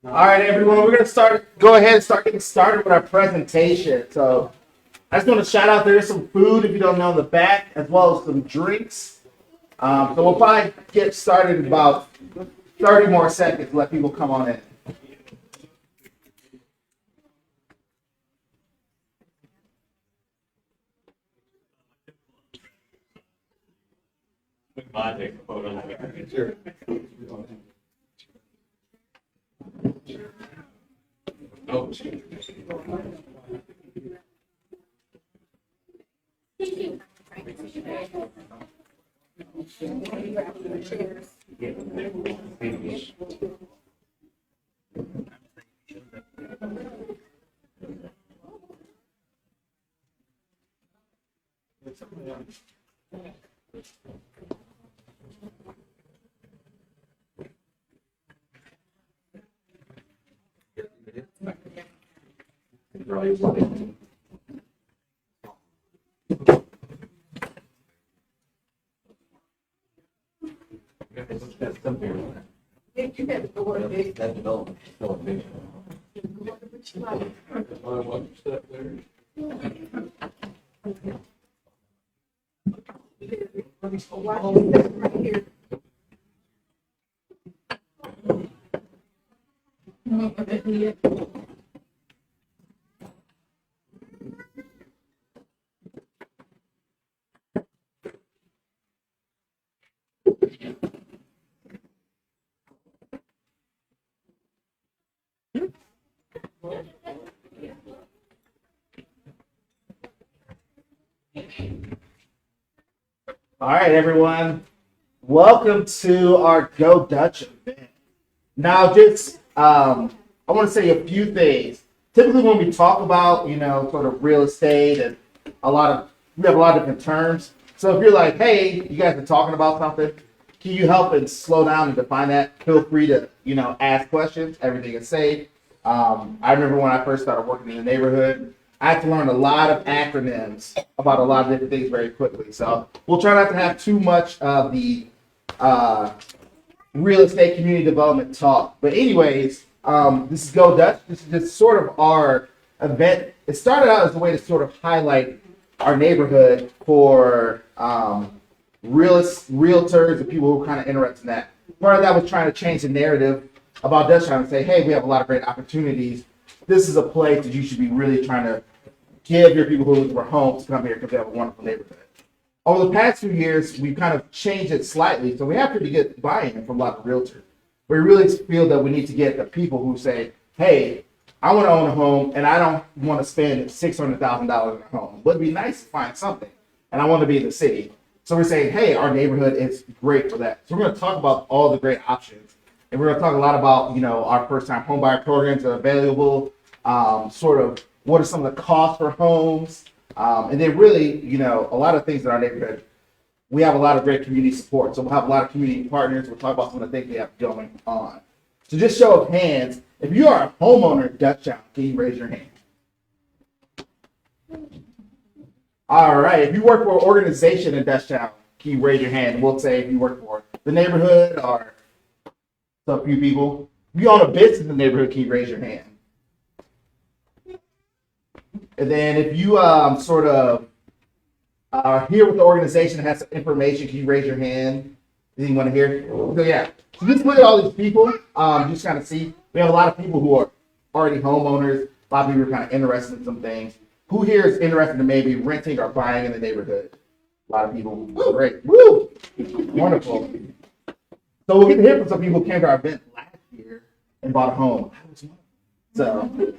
All right, everyone, we're going to go ahead and start getting started with our presentation. So I just want to shout out there's some food, if you don't know, in the back, as well as some drinks. So we'll probably get started in about 30 more seconds to let people come on in. All right, everyone. Welcome to our Go Dutch event. Now, just I want to say a few things. Typically, when we talk about sort of real estate and we have a lot of different terms. So if you're like, hey, you guys are talking about something, can you help and slow down and define that? Feel free to ask questions. Everything is safe. I remember when I first started working in the neighborhood, I had to learn a lot of acronyms about a lot of different things very quickly. So we'll try not to have too much of the real estate community development talk. But anyways, this is Go Dutch. This is just sort of our event. It started out as a way to sort of highlight our neighborhood for realtors and people who are kind of interested in that. Part of that was trying to change the narrative about Dutchtown and say, hey, we have a lot of great opportunities. This is a place that you should be really trying to give your people who look for homes to come here because they have a wonderful neighborhood. Over the past few years, we've kind of changed it slightly, so we have pretty good buy-in from a lot of realtors. We really feel that we need to get the people who say, hey, I want to own a home and I don't want to spend $600,000 on a home. But it'd be nice to find something, and I want to be in the city. So we're saying, hey, our neighborhood is great for that. So we're going to talk about all the great options. And we're going to talk a lot about, our first-time homebuyer programs that are available, sort of what are some of the costs for homes, and then really, a lot of things in our neighborhood. We have a lot of great community support. So we'll have a lot of community partners. We'll talk about some of the things we have going on. So just show of hands, if you are a homeowner in Dutchtown, can you raise your hand? All right, if you work for an organization in Dutchtown, can you raise your hand? We'll say if you work for the neighborhood or some few people. If you own a business in the neighborhood, can you raise your hand? And then if you sort of are here with the organization that has some information, can you raise your hand? Anything you want to hear? So yeah, so just look at all these people. Just kind of see. We have a lot of people who are already homeowners. A lot of people are kind of interested in some things. Who here is interested in maybe renting or buying in the neighborhood? A lot of people. Great. Woo! Wonderful. So we'll get to hear from some people who came to our event last year and bought a home. So,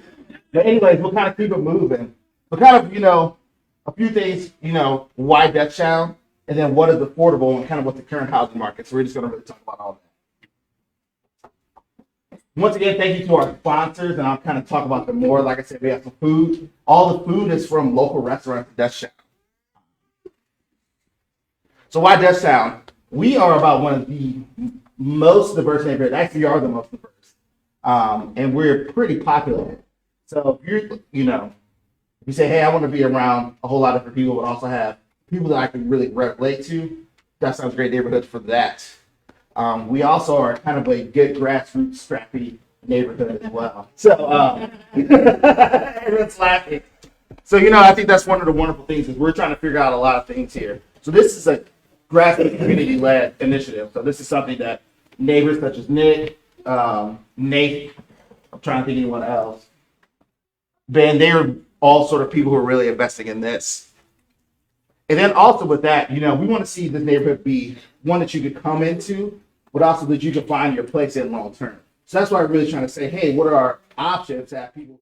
but anyways, we'll kind of keep it moving. But kind of, a few things, why Dutchtown, and then what is affordable and kind of what's the current housing market. So we're just going to really talk about all that. Once again, thank you to our sponsors, and I'll kind of talk about them more. Like I said, we have some food. All the food is from local restaurants in Dutchtown. So why Dutchtown? We are about one of the most diverse neighborhoods. Actually, we are the most diverse. And we're pretty popular. So if you're, if you say, hey, I want to be around a whole lot of different people, but also have people that I can really relate to, that sounds a great neighborhood for that. We also are kind of a good grassroots, scrappy neighborhood as well. So everyone's laughing. So I think that's one of the wonderful things is we're trying to figure out a lot of things here. So this is a grassroots community-led initiative. So this is something that neighbors such as Nick, Nate, I'm trying to think of anyone else, Ben, they're all sort of people who are really investing in this. And then also with that, we want to see this neighborhood be one that you could come into, but also that you can find your place in long term. So that's why I'm really trying to say, hey, what are our options to have people,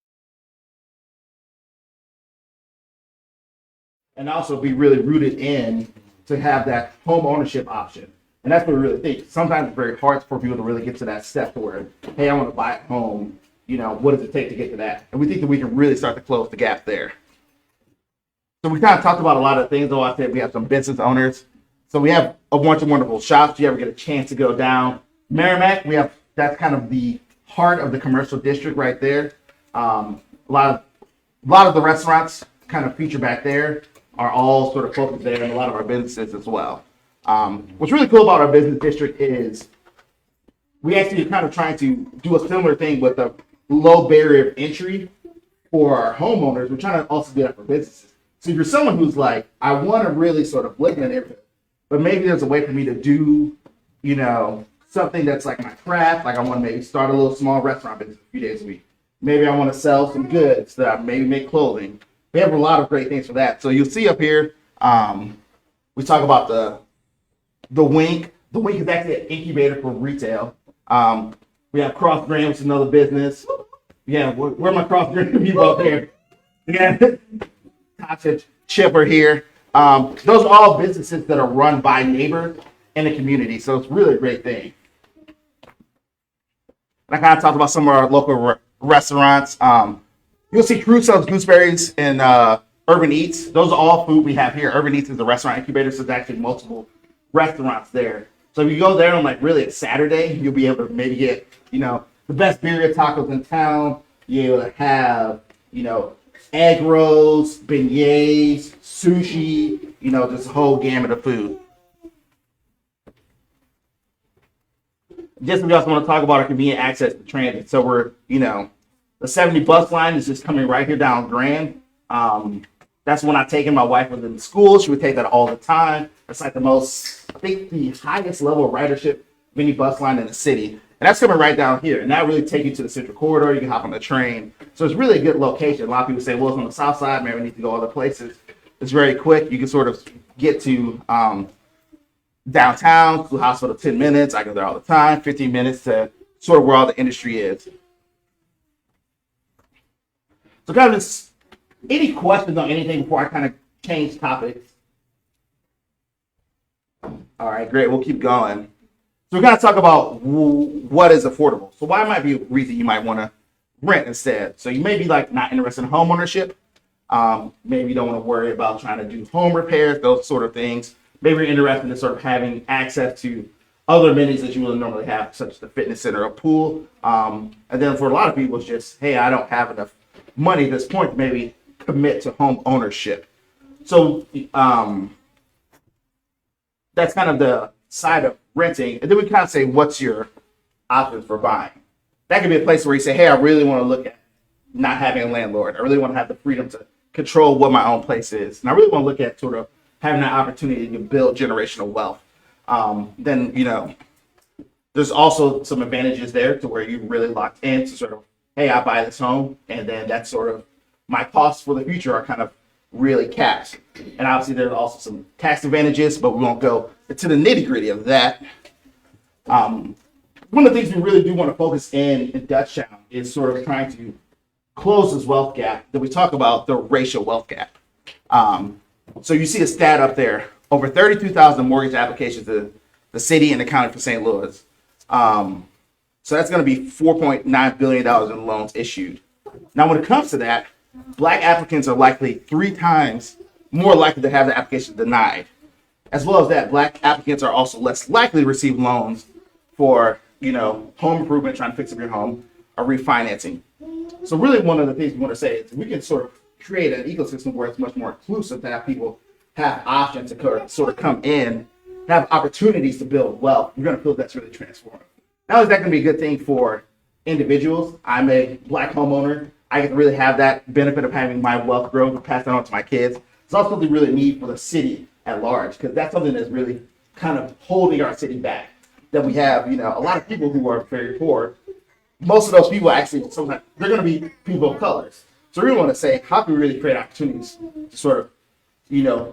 and also be really rooted in to have that home ownership option. And that's what we really think. Sometimes it's very hard for people to really get to that step to where, hey, I want to buy a home. What does it take to get to that? And we think that we can really start to close the gap there. So we kind of talked about a lot of things. Though I said we have some business owners. So we have a bunch of wonderful shops. If you ever get a chance to go down Merrimack, that's kind of the heart of the commercial district right there. A lot of the restaurants kind of feature back there are all sort of focused there, and a lot of our businesses as well. What's really cool about our business district is we actually kind of trying to do a similar thing with a low barrier of entry for our homeowners. We're trying to also do that for businesses. So if you're someone who's like, I want to really sort of live in an neighborhood, but maybe there's a way for me to do, something that's like my craft. Like I want to maybe start a little small restaurant business a few days a week. Maybe I want to sell some goods that I maybe make clothing. We have a lot of great things for that. So you'll see up here, we talk about the Wink. The Wink is actually an incubator for retail. We have Cross Grain, which is another business. Yeah, where my Cross Grain people up there? Yeah, Chipper here. Those are all businesses that are run by neighbors in the community. So it's really a great thing. And I kind of talked about some of our local restaurants. You'll see Crew sells gooseberries and Urban Eats. Those are all food we have here. Urban Eats is a restaurant incubator, so there's actually multiple restaurants there. So if you go there on really a Saturday, you'll be able to maybe get, the best birria tacos in town. You'll able to have, egg rolls, beignets, sushi, this whole gamut of food. Just we also want to talk about our convenient access to transit. So we're, the 70 bus line is just coming right here down Grand. That's when I taken my wife was in school. She would take that all the time. It's like the highest level of ridership of any bus line in the city. And that's coming right down here. And that really take you to the Central Corridor. You can hop on the train. So it's really a good location. A lot of people say, well, it's on the south side. Maybe we need to go other places. It's very quick. You can sort of get to downtown, to the hospital 10 minutes. I go there all the time. 15 minutes to sort of where all the industry is. So kind of just any questions on anything before I kind of change topics? All right, great. We'll keep going. So we're going to talk about what is affordable. So why might be a reason you might want to rent instead. So you may be not interested in home ownership. Maybe you don't want to worry about trying to do home repairs, those sort of things. Maybe you're interested in sort of having access to other amenities that you would normally have, such as the fitness center or pool. And then for a lot of people, it's just, hey, I don't have enough money at this point to maybe commit to home ownership. So that's kind of the side of renting. And then we kind of say, what's your options for buying? That could be a place where you say, hey, I really want to look at not having a landlord. I really want to have the freedom to control what my own place is. And I really want to look at sort of having that opportunity to build generational wealth. Then, there's also some advantages there to where you're really locked in to sort of, hey, I buy this home, and then that's sort of my costs for the future are kind of really capped. And obviously there's also some tax advantages, but we won't go into the nitty gritty of that. One of the things we really do want to focus in Dutchtown is sort of trying to close this wealth gap that we talk about, the racial wealth gap. So you see a stat up there, over 32,000 mortgage applications to the city and the county for St. Louis. So that's going to be $4.9 billion in loans issued. Now, when it comes to that, Black applicants are likely 3 times more likely to have the application denied. As well as that, Black applicants are also less likely to receive loans for, home improvement, trying to fix up your home, or refinancing. So really one of the things we want to say is we can sort of create an ecosystem where it's much more inclusive to have people have options to sort of come in, have opportunities to build wealth. We're going to feel that's really transformative. Now, is that going to be a good thing for individuals. I'm a black homeowner. I get to really have that benefit of having my wealth grow and pass that on to my kids. It's also something really neat for the city at large, because that's something that's really kind of holding our city back. That we have, a lot of people who are very poor. Most of those people actually, sometimes they're going to be people of colors. So we really want to say, how can we really create opportunities to sort of,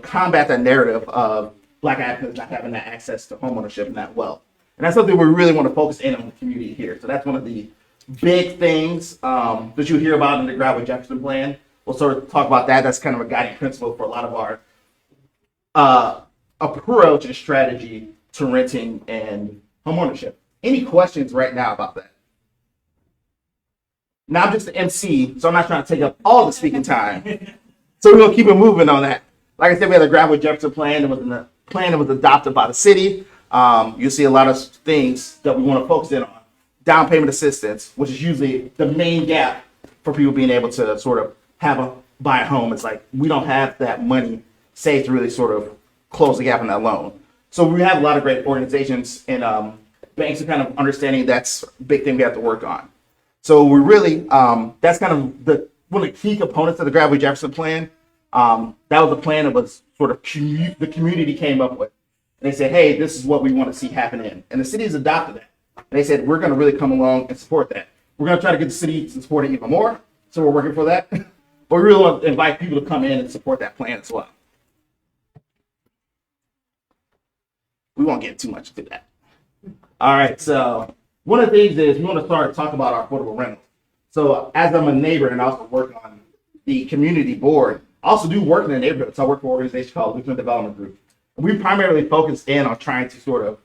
combat that narrative of black applicants not having that access to homeownership and that wealth. And that's something we really want to focus in on the community here. So that's one of the big things that you hear about in the Graduate Jefferson Plan. We'll sort of talk about that. That's kind of a guiding principle for a lot of our approach and strategy to renting and homeownership. Any questions right now about that? Now I'm just the MC, so I'm not trying to take up all the speaking time. So we're going to keep it moving on that. Like I said, we had a Graduate Jefferson Plan. It was in the plan that was adopted by the city. You'll see a lot of things that we want to focus in on. Down payment assistance, which is usually the main gap for people being able to sort of buy a home. It's like we don't have that money saved to really sort of close the gap on that loan. So we have a lot of great organizations and banks are kind of understanding that's a big thing we have to work on. So we really, that's kind of one of the key components of the Graduate Jefferson Plan. That was a plan that was sort of the community came up with. And they said, hey, this is what we want to see happen and the city has adopted that. And they said, we're going to really come along and support that. We're going to try to get the city to support it even more. So we're working for that. But we really want to invite people to come in and support that plan as well. We won't get too much into that. All right, so one of the things is we want to start talking about our affordable rentals. So as I'm a neighbor and I also work on the community board, I also do work in the neighborhood. So I work for an organization called Dutchtown Development Group. We primarily focus in on trying to sort of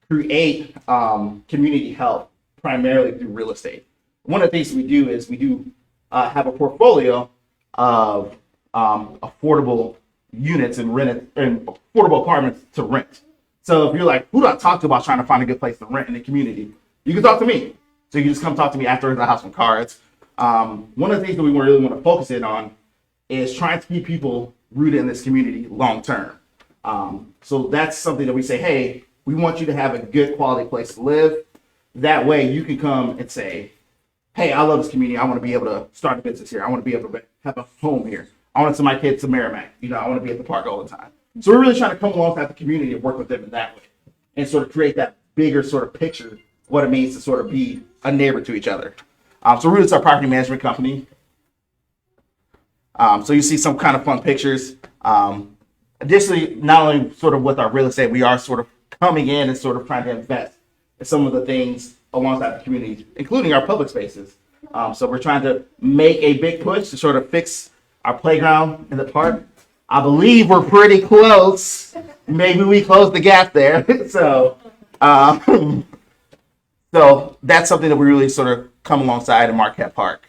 create community health primarily through real estate. One of the things we do is we do have a portfolio of affordable units and affordable apartments to rent. So if you're like, who do I talk to about trying to find a good place to rent in the community? You can talk to me. So you can just come talk to me after the house on cards. One of the things that we really want to focus in on is trying to keep people rooted in this community long term. So that's something that we say, hey, we want you to have a good quality place to live. That way you can come and say, hey, I love this community. I want to be able to start a business here. I want to be able to have a home here. I want to send my kids to Merrimack. I want to be at the park all the time. So we're really trying to come alongside the community and work with them in that way and sort of create that bigger sort of picture of what it means to sort of be a neighbor to each other. So really it's our property management company. So you see some kind of fun pictures. Additionally, not only sort of with our real estate, we are sort of coming in and sort of trying to invest in some of the things alongside the community, including our public spaces. So we're trying to make a big push to sort of fix our playground in the park. I believe we're pretty close. Maybe we closed the gap there. So that's something that we really sort of come alongside in Marquette Park.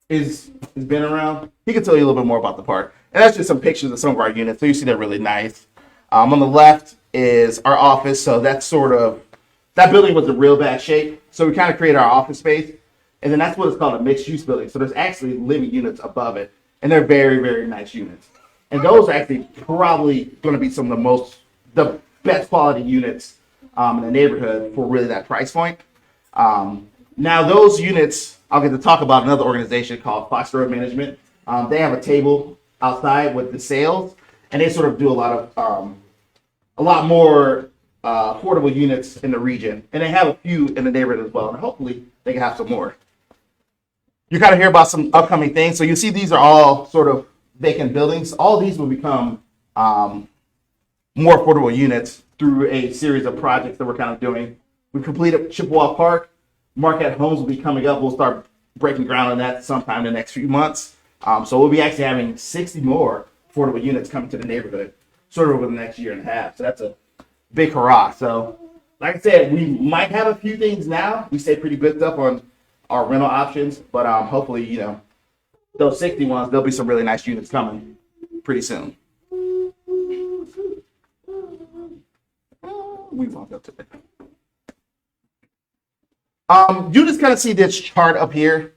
Is Ben around? He can tell you a little bit more about the park. And that's just some pictures of some of our units. So you see they're really nice. On the left is our office. So that's that building was in real bad shape. So we kind of created our office space. And then that's what it's called, a mixed use building. So there's actually living units above it. And they're very, very nice units. And those are actually probably going to be some of the best quality units in the neighborhood for really that price point. Now those units, I'll get to talk about another organization called Fox Road Management. They have a table outside with the sales, and they sort of do a lot more affordable units in the region. And they have a few in the neighborhood as well, and hopefully they can have some more. You kind of hear about some upcoming things. So you see these are all sort of vacant buildings. All these will become more affordable units through a series of projects that we're kind of doing. We completed Chippewa Park. Marquette Homes will be coming up. We'll start breaking ground on that sometime in the next few months. So we'll be actually having 60 more affordable units coming to the neighborhood sort of over the next year and a half. So that's a big hurrah. So like I said, we might have a few things now. We stay pretty booked up on our rental options, but hopefully, those 60 ones, there'll be some really nice units coming pretty soon. We won't go to it. You just kind of see this chart up here.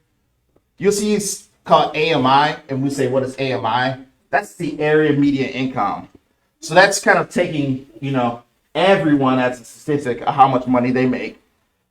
You'll see it's called AMI, and we say, what is AMI? That's the area median income. So that's kind of taking, everyone as a statistic of how much money they make.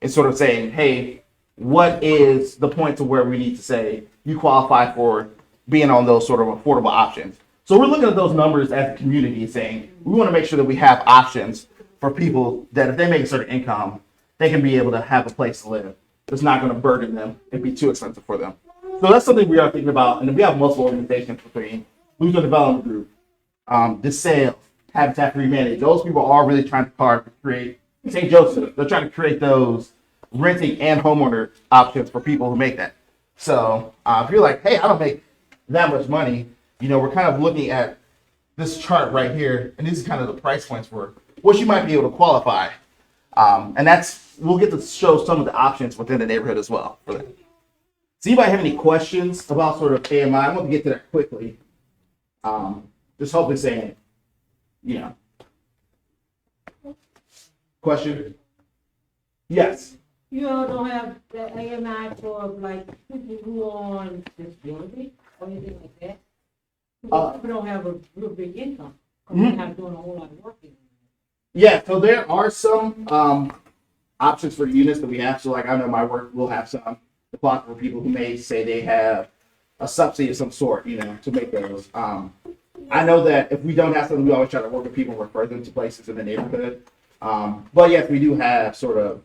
and sort of saying, hey, what is the point to where we need to say you qualify for being on those sort of affordable options? So we're looking at those numbers as a community saying we want to make sure that we have options for people that if they make a certain income, they can be able to have a place to live. It's not going to burden them and be too expensive for them. So that's something we are thinking about. And we have multiple organizations between Louisiana Development Group, DeSale, Habitat for Humanity. Those people are really trying to create St. Joseph. They're trying to create those renting and homeowner options for people who make that. So if you're like, hey, I don't make that much money, we're kind of looking at this chart right here, and these are kind of the price points for what you might be able to qualify. And we'll get to show some of the options within the neighborhood as well for that. Does anybody have any questions about sort of AMI? I want to get to that quickly. Just hopefully saying, question? Yes. You all don't have the AMI for like people who are on disability or anything like that? People don't have a real big income because they're not doing a whole lot of work. Yeah, so there are some options for units that we have. So like I know my work will have some apply for people who may say they have a subsidy of some sort, to make those. I know that if we don't have something, we always try to work with people and refer them to places in the neighborhood. But yes, we do have sort of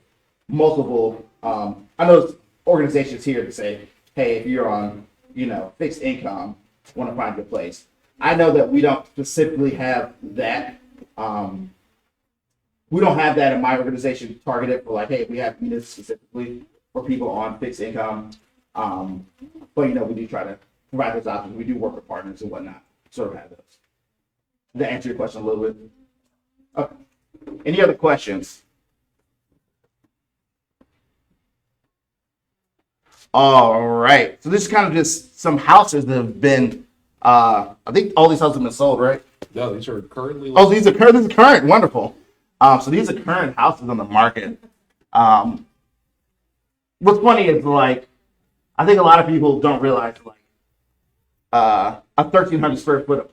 multiple, I know there's organizations here to say, hey, if you're on, fixed income, want to find your place. I know that we don't specifically have that. We don't have that in my organization targeted for like, hey, we have units specifically for people on fixed income. But, we do try to provide those options. We do work with partners and whatnot, sort of have those. Does that answer your question a little bit? Okay. Any other questions? All right. So this is kind of just some houses that have been, I think all these houses have been sold, right? No, these are currently. Oh, these are current. Wonderful. So these are current houses on the market. What's funny is like, I think a lot of people don't realize like, a 1,300 square foot,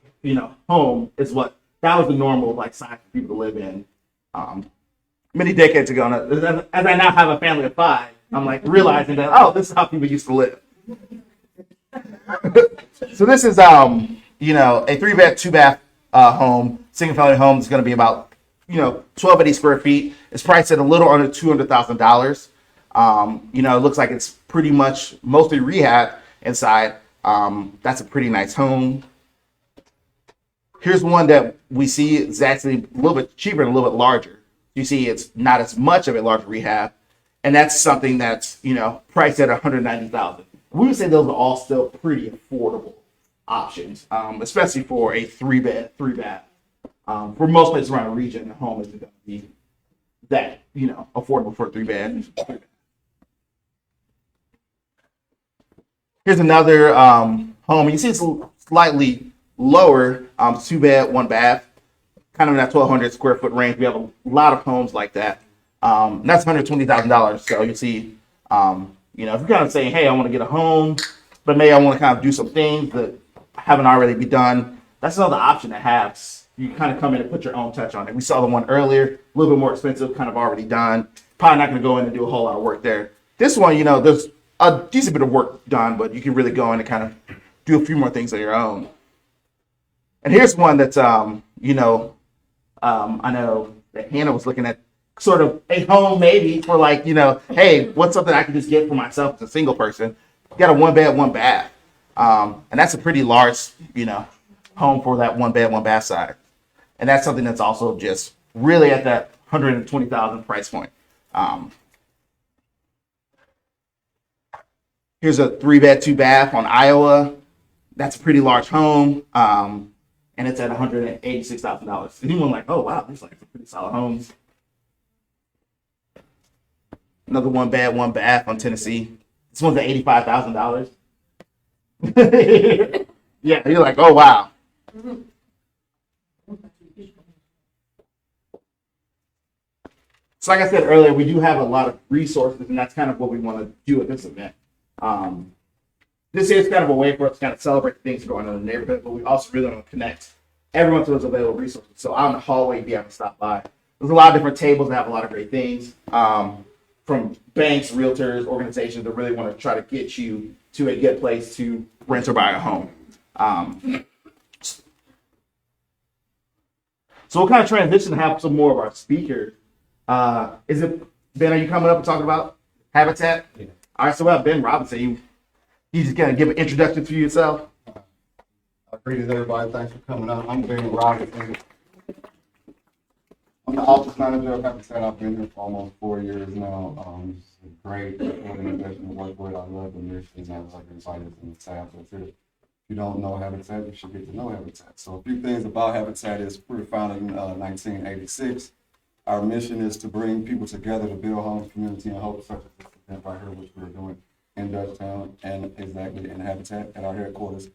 home is that was the normal like size for people to live in, many decades ago. And as I now have a family of 5, I'm like realizing that, this is how people used to live. So this is, a 3-bed, 2-bath home, single family home. Is going to be about 1,280 square feet. It's priced at a little under $200,000. It looks like it's pretty much mostly rehab inside. That's a pretty nice home. Here's one that we see is actually a little bit cheaper and a little bit larger. You see it's not as much of a large rehab. And that's something that's, priced at $190,000. We would say those are all still pretty affordable options, especially for a 3-bed, 3-bath. For most places around the region, the home isn't going to be that, affordable for a 3-bed. Here's another home. You see it's slightly lower, 2-bed, 1-bath, kind of in that 1,200 square foot range. We have a lot of homes like that. And that's $120,000. So you see, if you're kind of saying, hey, I want to get a home, but maybe I want to kind of do some things that haven't already been done, that's another option to have. You kind of come in and put your own touch on it. We saw the one earlier, a little bit more expensive, kind of already done. Probably not going to go in and do a whole lot of work there. This one, there's a decent bit of work done, but you can really go in and kind of do a few more things on your own. And here's one that's, I know that Hannah was looking at sort of a home maybe for like, hey, what's something I can just get for myself as a single person? You got a 1-bed, 1-bath. And that's a pretty large, home for that 1-bed, 1-bath side. And that's something that's also just really at that $120,000 price point. Here's a 3-bed, 2-bath on Iowa. That's a pretty large home. And it's at $186,000. And anyone like, oh wow, these like some pretty solid homes. Another 1-bed, 1-bath on Tennessee. This one's at $85,000. Yeah, you're like, oh wow. So like I said earlier, we do have a lot of resources, and that's kind of what we want to do at this event. This is kind of a way for us to kind of celebrate the things going on in the neighborhood, but we also really want to connect everyone to those available resources. So out in the hallway, you'll be able to stop by. There's a lot of different tables that have a lot of great things. from banks, realtors, organizations that really want to try to get you to a good place to rent or buy a home. So we'll kind of transition to have some more of our speakers. Is it Ben? Are you coming up and talking about Habitat? Yeah. All right. So we have Ben Robinson. You just gonna give an introduction to yourself. Greetings, everybody. Thanks for coming out. I'm Ben Robinson. I'm the office manager of Habitat. I've been here for almost 4 years now. It's a great organization to work with. I love the mission. I love everybody that's in the staff that's here. If you don't know Habitat, you should get to know Habitat. So a few things about Habitat is we were founded in 1986. Our mission is to bring people together to build homes, community, and hope, such as this event right here, which we're doing in Dutchtown and exactly in Habitat at our headquarters.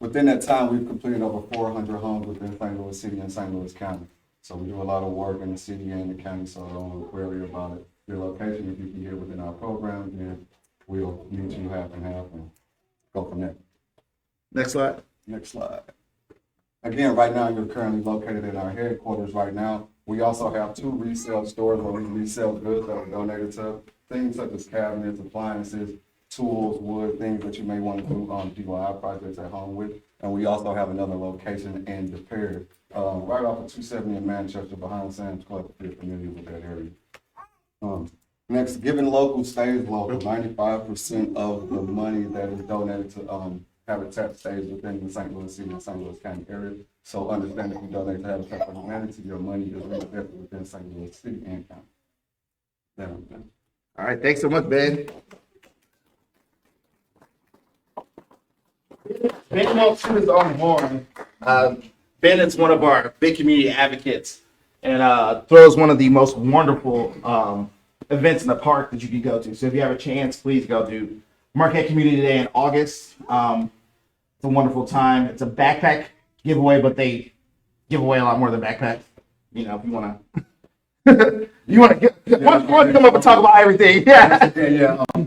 Within that time, we've completed over 400 homes within St. Louis City and St. Louis County. So we do a lot of work in the city and the county, so don't worry about it. Your location, if you can get within our program, then we'll meet you half and half and go from there. Next slide. Next slide. Again, right now, you're currently located in our headquarters right now. We also have 2 resale stores where we resell goods that are donated to things such as cabinets, appliances, tools, wood, things that you may want to do on DIY projects at home with. And we also have another location in De Pere, right off of 270 in Manchester behind Sam's Club, if you're familiar with that area. Next, giving local stays local. 95% of the money that is donated to Habitat stays within the St. Louis City and St. Louis County area. So understand if you donate to Habitat for Humanity, your money is reinvested within St. Louis City and County. That I'm done. All right. Thanks so much, Ben. Ben Maltz is on the horn. Ben is one of our big community advocates and throws one of the most wonderful events in the park that you can go to. So if you have a chance, please go to Marquette Community Day in August. It's a wonderful time. It's a backpack giveaway, but they give away a lot more than backpacks. You know, if you want to, why don't you come up and talk about everything? Yeah.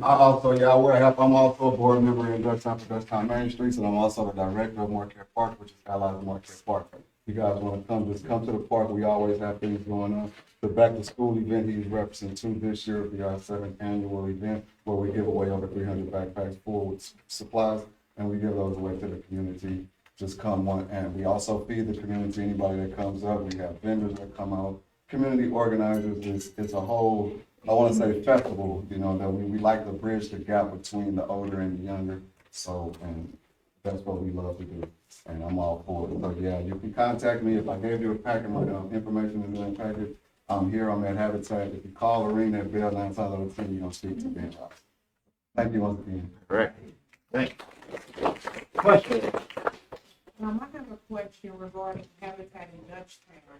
I wear help. I'm also a board member in Dutchtown Main Streets, and I'm also the director of Marquette Park, which is allied to Marquette Park. If you guys want to come, just come to the park. We always have things going on. The back to school event he's representing this year will be our 7th annual event where we give away over 300 backpacks full with supplies, and we give those away to the community. Just come one, and we also feed the community. Anybody that comes up, we have vendors that come out, community organizers. It's a whole, I want to say, festival. You know, that we like to bridge the gap between the older and the younger. So, and that's what we love to do, and I'm all for it. So yeah, you can contact me if I gave you a packet. My information is in the packet. I'm here. I'm at Habitat. If you call or ring that bell 9 times out of 10, you're gonna speak to Ben. Thank you once again. All right. Thanks. Question. I have a question regarding Habitat in Dutchtown.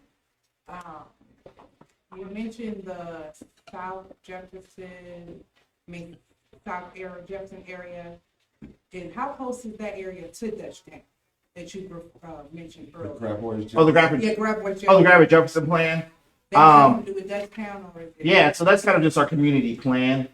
You mentioned the South Jefferson area. And how close is that area to Dutchtown that you mentioned earlier? The Grafford. Yeah, Grafford. Oh, the Grafford Jefferson plan. That has something to do with Dutchtown, or is it? Yeah, so that's kind of just our community plan.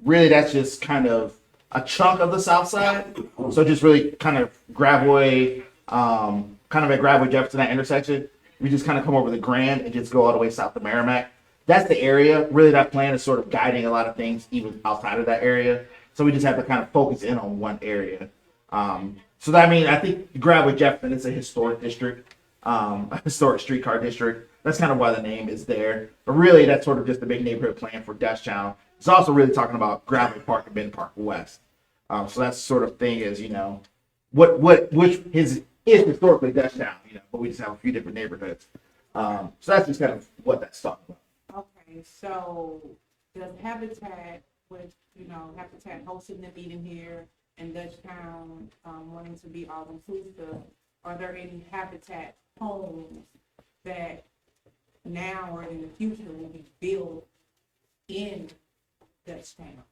Really, that's just kind of a chunk of the south side. So just really kind of Gravois, kind of at Gravois Jefferson, that intersection. We just kind of come over the Grand and just go all the way south to Merrimack. That's the area. Really, that plan is sort of guiding a lot of things even outside of that area. So we just have to kind of focus in on one area. So that, I mean, I think Gravois Jefferson is a historic district, a historic streetcar district. That's kind of why the name is there. But really, that's sort of just a big neighborhood plan for Dutchtown. It's also really talking about Gravois Park and Ben Park West. So that sort of thing is, you know, which is historically Dutchtown, you know, but we just have a few different neighborhoods. So that's just kind of what that's talking about. Okay, so does Habitat, with, you know, Habitat hosting the meeting here in Dutchtown, wanting to be all inclusive, are there any Habitat homes that now or in the future will be built in Dutchtown?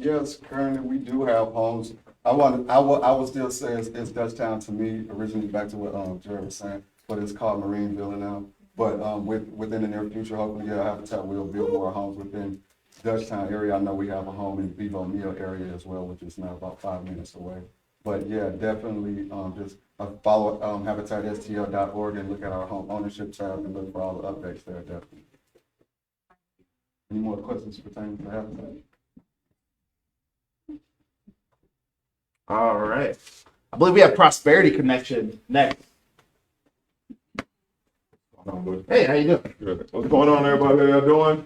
Yes, currently we do have homes. I would still say it's Dutchtown to me, originally back to what Jared was saying, but it's called Marineville now. But within the near future, hopefully, yeah, Habitat will build more homes within Dutchtown area. I know we have a home in Bevo Mill area as well, which is now about 5 minutes away. But yeah, definitely just follow habitatstl.org and look at our home ownership tab and look for all the updates there, definitely. Any more questions pertaining to habitat? All right. I believe we have Prosperity Connection next. Hey, how you doing? Good. What's going on, everybody? How y'all doing?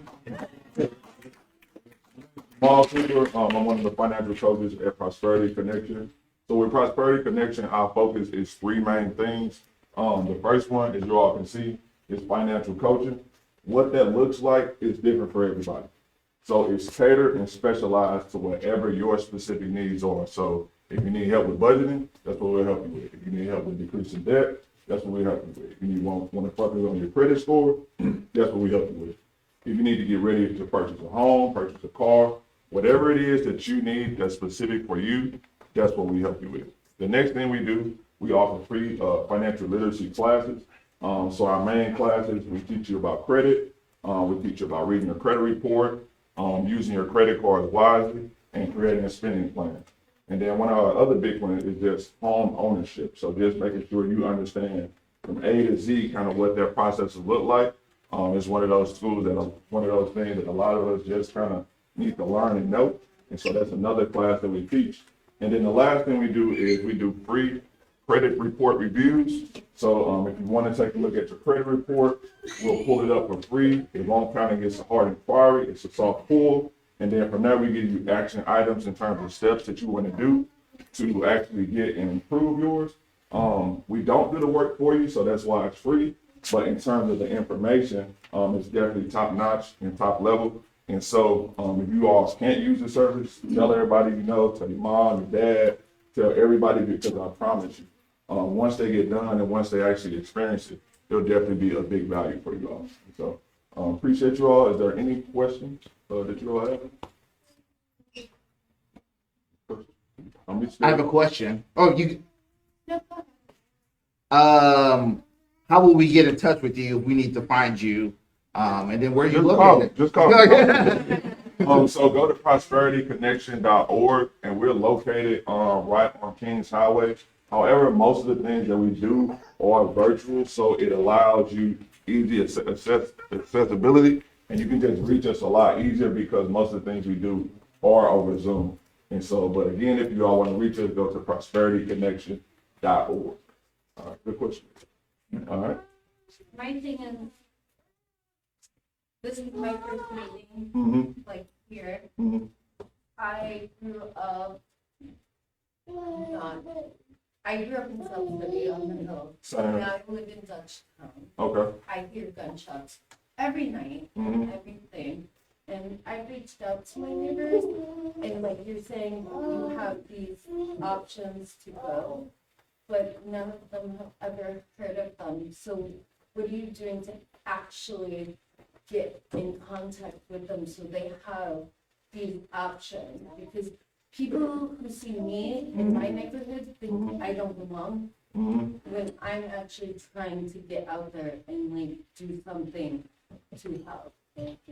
Paul Cooper. I'm one of the financial coaches at Prosperity Connection. So with Prosperity Connection, our focus is three main things. The first one, as you all can see, is financial coaching. What that looks like is different for everybody. So it's catered and specialized to whatever your specific needs are. So if you need help with budgeting, that's what we'll help you with. If you need help with decreasing debt, that's what we help you with. If you want to focus on your credit score, that's what we help you with. If you need to get ready to purchase a home, purchase a car, whatever it is that you need that's specific for you, that's what we help you with. The next thing we do, we offer free financial literacy classes. So our main classes, we teach you about credit. We teach you about reading a credit report, using your credit cards wisely, and creating a spending plan. And then one of our other big ones is just home ownership. So just making sure you understand from A to Z kind of what their processes look like. It's one of those tools one of those things that a lot of us just kind of need to learn and know. And so that's another class that we teach. And then the last thing we do is we do free credit report reviews. So if you want to take a look at your credit report, we'll pull it up for free. It won't kind of get a hard inquiry. It's a soft pull. And then from there, we give you action items in terms of steps that you want to do to actually get and improve yours. We don't do the work for you, so that's why it's free. But in terms of the information, it's definitely top notch and top level. And so if you all can't use the service, tell everybody you know, tell your mom, your dad, tell everybody, because I promise you, once they get done and once they actually experience it, it'll definitely be a big value for you all. So appreciate you all. Is there any questions that you all have? I have a question. Oh, you. How will we get in touch with you if we need to find you? And then where are you located? Just call. So go to prosperityconnection.org, and we're located right on Kings Highway. However, most of the things that we do are virtual, so it allows you easy accessibility, and you can just reach us a lot easier because most of the things we do are over Zoom. And so, but again, if you all want to reach us, go to prosperityconnection.org. All right, good question. All right. My thing is, this is my first meeting, like here. I grew up in South City on the hill. Same. Now I live in Dutchtown. Okay. I hear gunshots every night, everything. And I reached out to my neighbors, and like you're saying, you have these options to go, but none of them have ever heard of them. So what are you doing to actually get in contact with them so they have these options? Because people who see me in my neighborhood think I don't belong when I'm actually trying to get out there and like do something to help.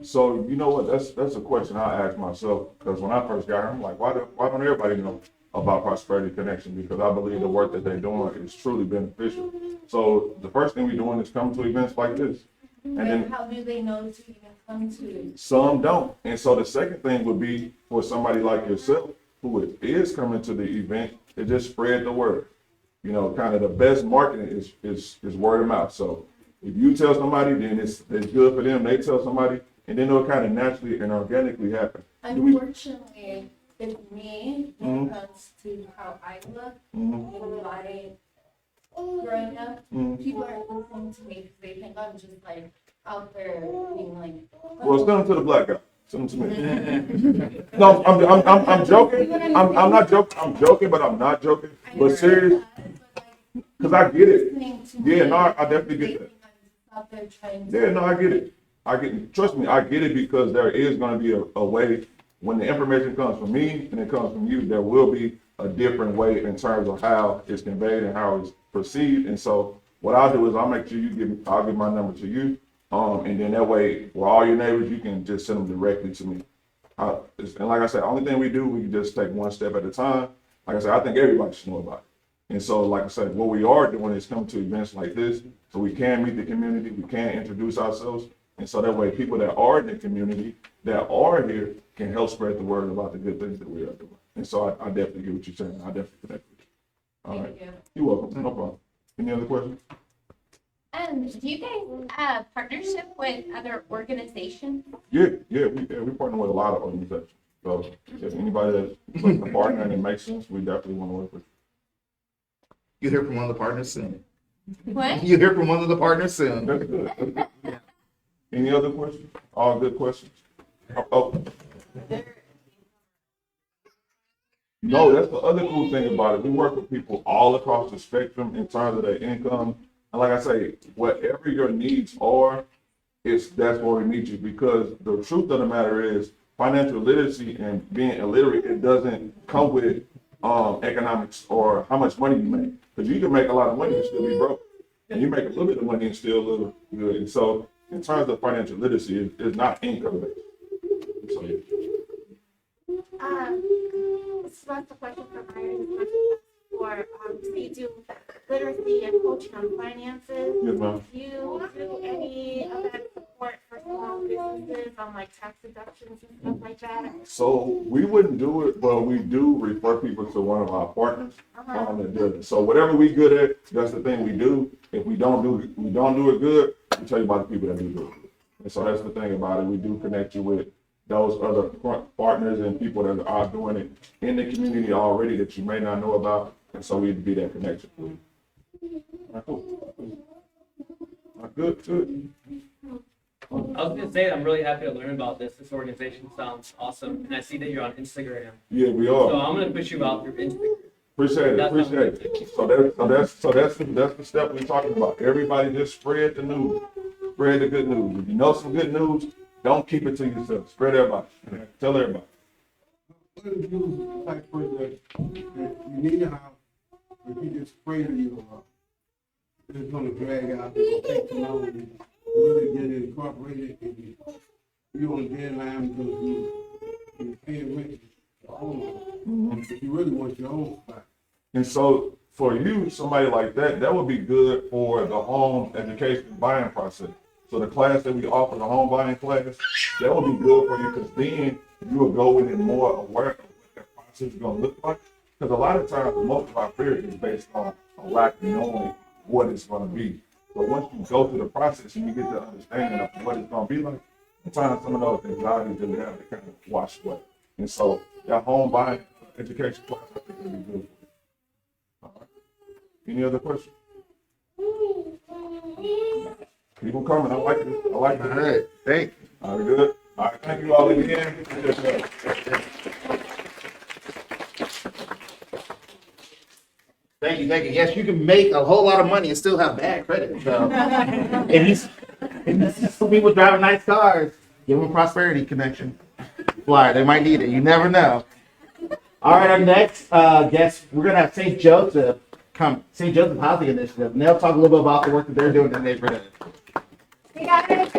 So you know what? That's a question I asked myself, because when I first got here, I'm like, why don't everybody know about Prosperity Connection? Because I believe the work that they're doing is truly beneficial. So the first thing we're doing is come to events like this. And then how do they know to even come to it? some don't. And so the second thing would be for somebody like yourself who is coming to the event, to just spread the word. You know, kind of the best marketing is word of mouth. So if you tell somebody, then it's good for them. They tell somebody, and then it'll kind of naturally and organically happen. Unfortunately, it's me when it comes to how I look in my growing up. People aren't listening to me because they think I'm just like out there being like. Well, send them to the black guy. Send them to me. No, I'm joking. I'm not joking. I'm joking, but I'm not joking. But serious, because I get it. Yeah, no, I definitely get that. Yeah, no, I get it. I get it. Trust me, I get it, because there is going to be a way when the information comes from me and it comes from you, there will be a different way in terms of how it's conveyed and how it's perceived. And so what I'll do is I'll make sure I'll give my number to you. And then that way, for all your neighbors, you can just send them directly to me. And like I said, the only thing we do, we can just take one step at a time. Like I said, I think everybody should know about it. And so, like I said, what we are doing is come to events like this so we can meet the community, we can introduce ourselves, And so that way, people that are in the community, that are here, can help spread the word about the good things that we are doing. And so I definitely get what you're saying. I definitely connect with you. All right. Thank you. You're welcome. No problem. Any other questions? Do you guys have partnership with other organizations? Yeah, we partner with a lot of organizations. So if anybody that's looking to partner and it makes sense, we definitely want to work with You hear from one of the partners soon. What? You hear from one of the partners you. soon. That's good. That's good. Any other questions? All good questions? Oh. No, that's the other cool thing about it. We work with people all across the spectrum in terms of their income. And like I say, whatever your needs are, that's where we meet you, because the truth of the matter is financial literacy and being illiterate, it doesn't come with economics or how much money you make. Because you can make a lot of money and still be broke. And you make a little bit of money and still look good. And so in terms of financial literacy, it's not income based. So, yeah. This is not the question for buyers, it's not for, so you do literacy and coaching on finances. Yes, ma'am. Do you do any of that support for small businesses on like tax deductions and stuff like that? So we wouldn't do it, but we do refer people to one of our partners that does it. So whatever we good at, that's the thing we do. If we don't do it good, we tell you about the people that do it. And so that's the thing about it. We do connect you with those other partners and people that are doing it in the community already that you may not know about. And so we'd be that connection for you. All right, cool. All right, good. I was gonna say I'm really happy to learn about this. This organization sounds awesome, and I see that you're on Instagram. Yeah, we So are. I'm gonna push you out through Instagram. Appreciate it. So that's the step we're talking about. Everybody just spread the news. Spread the good news. If you know some good news, don't keep it to yourself. Spread everybody. Tell everybody. What if you was the type of person that you need a house, but you just afraid of you, it's gonna drag out, it's gonna take too long to really get it incorporated, and you on deadline because you paying rent to own, but you really want your own spot. And so for you, somebody like that would be good for the home education buying process. So the class that we offer, the home buying class, that would be good for you, because then you will go in and more aware of what that process is going to look like. Because a lot of times, most of our fear is based on a lack of knowing what it's going to be. But once you go through the process and you get the understanding of what it's going to be like, sometimes some of those anxieties that we have to kind of wash away. And so that home buying education class, I think, would be good for you. All right. Any other questions? Keep them coming. I like it. All right, thank you. All right, good. All right, thank you all again. Thank you. Yes, you can make a whole lot of money and still have bad credit. So, if you see some people driving nice cars, give them a prosperity connection flyer. They might need it. You never know. All right, our next guest, we're gonna have St. Joseph come. St. Joseph Housing Initiative, and they'll talk a little bit about the work that they're doing in the neighborhood. Hey guys.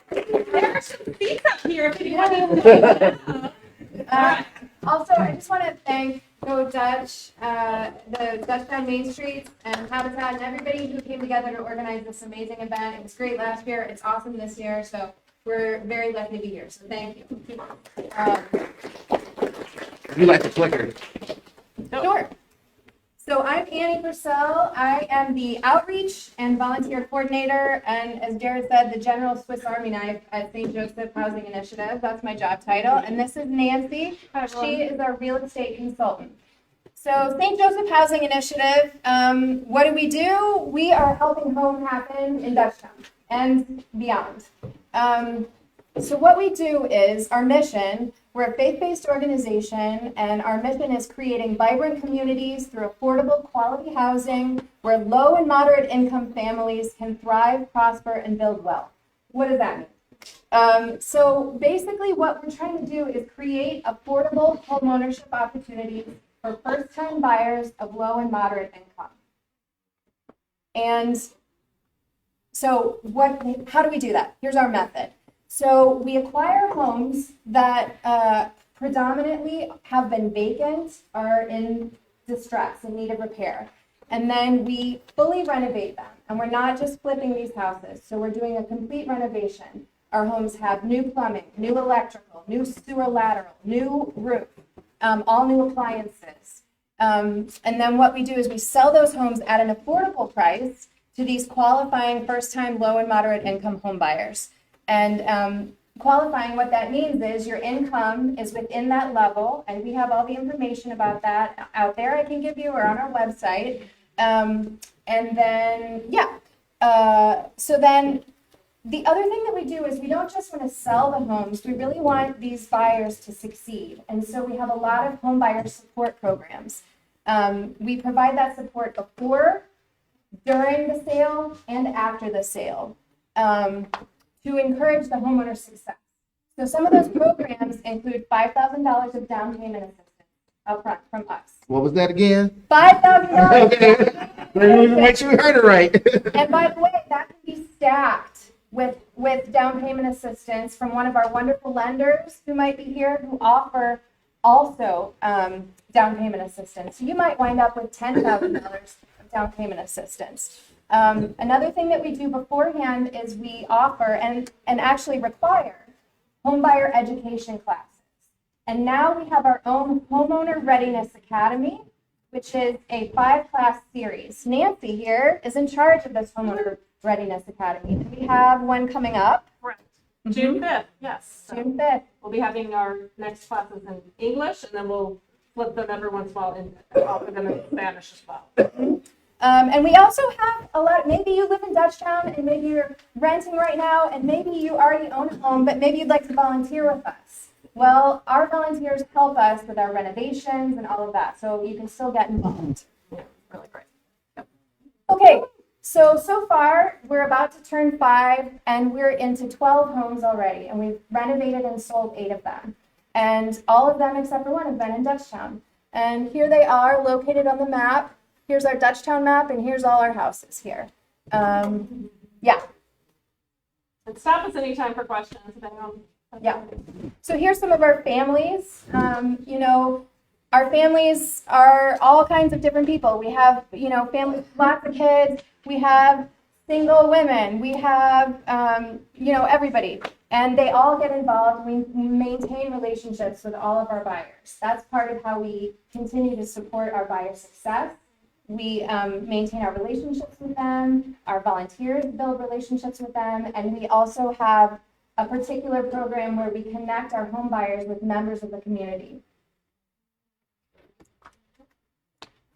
There are some seats up here if anyone needs to. Also, I just want to thank Go Dutch, the Dutchtown Main Streets, and Habitat, and everybody who came together to organize this amazing event. It was great last year. It's awesome this year. So we're very lucky to be here. So thank you. You like the flicker? Sure. So I'm Annie Purcell. I am the outreach and volunteer coordinator, and as Jared said, the general Swiss Army knife at St. Joseph Housing Initiative. That's my job title. And this is Nancy. She is our real estate consultant. So St. Joseph Housing Initiative, what do? We are helping home happen in Dutchtown and beyond. So what we do is our mission. We're a faith-based organization, and our mission is creating vibrant communities through affordable, quality housing where low and moderate income families can thrive, prosper, and build wealth. What does that mean? So basically what we're trying to do is create affordable homeownership opportunities for first-time buyers of low and moderate income. And so how do we do that? Here's our method. So we acquire homes that predominantly have been vacant, are in distress, in need of repair. And then we fully renovate them. And we're not just flipping these houses. So we're doing a complete renovation. Our homes have new plumbing, new electrical, new sewer lateral, new roof, all new appliances. And then what we do is we sell those homes at an affordable price to these qualifying first-time low and moderate income home buyers. And qualifying, what that means is your income is within that level, and we have all the information about that out there I can give you or on our website. And then, so then the other thing that we do is we don't just want to sell the homes, we really want these buyers to succeed. And so we have a lot of home buyer support programs. We provide that support before, during the sale, and after the sale to encourage the homeowner's success. So some of those programs include $5,000 of down payment assistance upfront from us. What was that again? $5,000. Okay. Make sure you heard it right. And by the way, that can be stacked with down payment assistance from one of our wonderful lenders who might be here who offer also down payment assistance. So you might wind up with $10,000 of down payment assistance. Another thing that we do beforehand is we offer and actually require homebuyer education classes. And now we have our own Homeowner Readiness Academy, which is a 5-class series. Nancy here is in charge of this Homeowner Readiness Academy. And we have one coming up. Correct. June 5th, yes. So June 5th. we'll be having our next classes in English, and then we'll flip them every once in a while and offer them in Spanish as well. And we also have a lot, maybe you live in Dutchtown and maybe you're renting right now and maybe you already own a home, but maybe you'd like to volunteer with us. Well, our volunteers help us with our renovations and all of that, so you can still get involved. Yeah, really great. Yep. Okay, so far we're about to turn 5 and we're into 12 homes already, and we've renovated and sold 8 of them. And all of them except for one have been in Dutchtown. And here they are located on the map. Here's our Dutchtown map, and here's all our houses here. Yeah. And stop us anytime for questions. Depending on Yeah. So here's some of our families. You know, our families are all kinds of different people. We have, you know, families, lots of kids. We have single women. We have, you know, everybody. And they all get involved. We maintain relationships with all of our buyers. That's part of how we continue to support our buyer success. We maintain our relationships with them. Our volunteers build relationships with them. And we also have a particular program where we connect our home buyers with members of the community.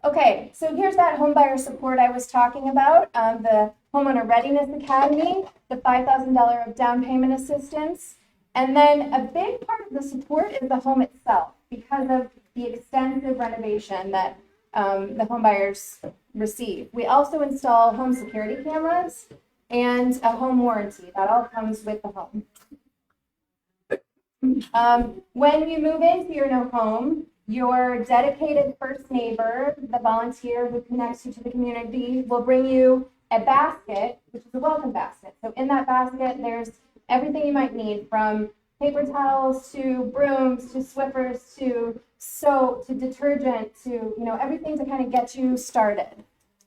Okay, so here's that home buyer support I was talking about, the Homeowner Readiness Academy, the $5,000 of down payment assistance. And then a big part of the support is the home itself because of the extensive renovation that the home buyers receive. We also install home security cameras and a home warranty. That all comes with the home. When you move into your new home, your dedicated first neighbor, the volunteer who connects you to the community, will bring you a basket, which is a welcome basket. So in that basket, there's everything you might need, from paper towels to brooms to Swiffers to soap to detergent to, you know, everything to kind of get you started.